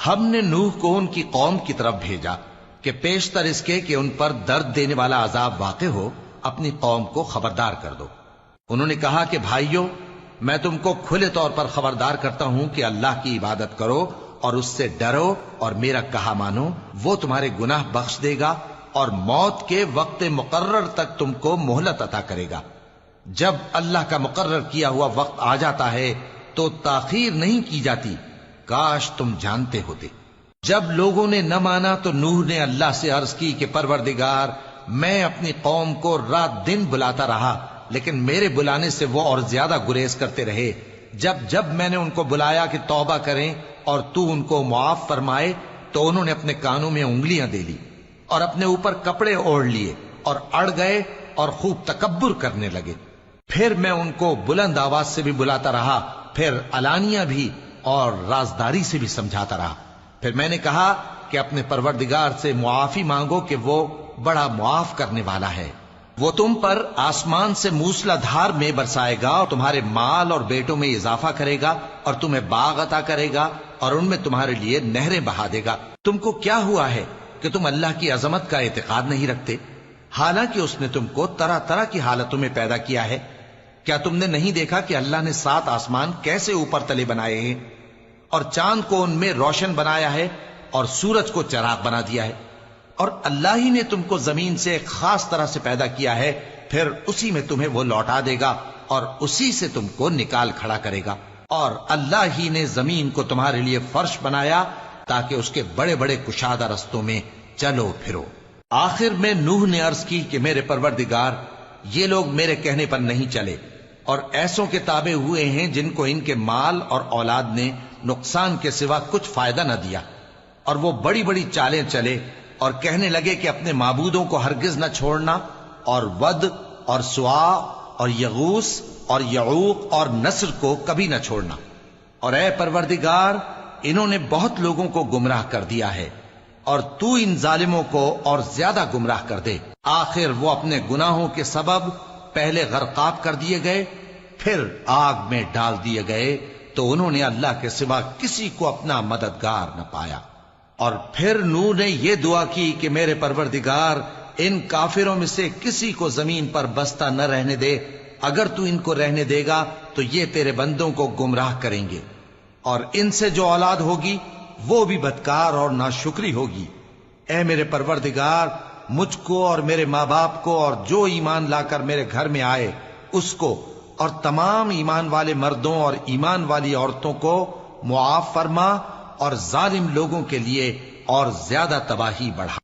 ہم نے نوح کو ان کی قوم کی طرف بھیجا کہ پیشتر اس کے کہ ان پر درد دینے والا عذاب واقع ہو اپنی قوم کو خبردار کر دو۔ انہوں نے کہا کہ بھائیو، میں تم کو کھلے طور پر خبردار کرتا ہوں کہ اللہ کی عبادت کرو اور اس سے ڈرو اور میرا کہا مانو، وہ تمہارے گناہ بخش دے گا اور موت کے وقت مقرر تک تم کو مہلت عطا کرے گا۔ جب اللہ کا مقرر کیا ہوا وقت آ جاتا ہے تو تاخیر نہیں کی جاتی، کاش تم جانتے ہوتے۔ جب لوگوں نے نہ مانا تو نوح نے اللہ سے عرض کی کہ پروردگار، میں اپنی قوم کو رات دن بلاتا رہا لیکن میرے بلانے سے وہ اور زیادہ گریز کرتے رہے۔ جب میں نے ان کو بلایا کہ توبہ کریں اور تو ان کو معاف فرمائے تو انہوں نے اپنے کانوں میں انگلیاں دے لی اور اپنے اوپر کپڑے اوڑھ لیے اور اڑ گئے اور خوب تکبر کرنے لگے۔ پھر میں ان کو بلند آواز سے بھی بلاتا رہا، پھر علانیہ بھی اور رازداری سے بھی سمجھاتا رہا۔ پھر میں نے کہا کہ اپنے پروردگار سے معافی مانگو کہ وہ بڑا معاف کرنے والا ہے۔ وہ تم پر آسمان سے موسلا دھار میں برسائے گا اور تمہارے مال اور بیٹوں میں اضافہ کرے گا اور تمہیں باغ عطا کرے گا اور ان میں تمہارے لیے نہریں بہا دے گا۔ تم کو کیا ہوا ہے کہ تم اللہ کی عظمت کا اعتقاد نہیں رکھتے، حالانکہ اس نے تم کو طرح طرح کی حالتوں میں پیدا کیا ہے؟ کیا تم نے نہیں دیکھا کہ اللہ نے 7 آسمان کیسے اوپر تلے بنائے ہیں اور چاند کو ان میں روشن بنایا ہے اور سورج کو چراغ بنا دیا ہے؟ اور اللہ ہی نے تم کو زمین سے ایک خاص طرح سے پیدا کیا ہے، پھر اسی میں تمہیں وہ لوٹا دے گا اور اسی سے تم کو نکال کھڑا کرے گا۔ اور اللہ ہی نے زمین کو تمہارے لیے فرش بنایا تاکہ اس کے بڑے بڑے کشادہ رستوں میں چلو پھرو۔ آخر میں نوح نے عرض کی کہ میرے پروردگار، یہ لوگ میرے کہنے پر نہیں چلے اور ایسوں کے تابع ہوئے ہیں جن کو ان کے مال اور اولاد نے نقصان کے سوا کچھ فائدہ نہ دیا، اور وہ بڑی بڑی چالیں چلے اور کہنے لگے کہ اپنے معبودوں کو ہرگز نہ چھوڑنا، اور ود اور سوا اور یغوث اور یعوق اور نصر کو کبھی نہ چھوڑنا۔ اور اے پروردگار، انہوں نے بہت لوگوں کو گمراہ کر دیا ہے اور تو ان ظالموں کو اور زیادہ گمراہ کر دے۔ آخر وہ اپنے گناہوں کے سبب پہلے غرقاب کر دیے گئے، پھر آگ میں ڈال دیے گئے، تو انہوں نے اللہ کے سوا کسی کو اپنا مددگار نہ پایا۔ اور پھر نوح نے یہ دعا کی کہ میرے پروردگار، ان کافروں میں سے کسی کو زمین پر بستا نہ رہنے دے، اگر تو ان کو رہنے دے گا تو یہ تیرے بندوں کو گمراہ کریں گے، اور ان سے جو اولاد ہوگی وہ بھی بدکار اور ناشکری ہوگی۔ اے میرے پروردگار، مجھ کو اور میرے ماں باپ کو اور جو ایمان لا کر میرے گھر میں آئے اس کو اور تمام ایمان والے مردوں اور ایمان والی عورتوں کو معاف فرما اور ظالم لوگوں کے لیے اور زیادہ تباہی بڑھا۔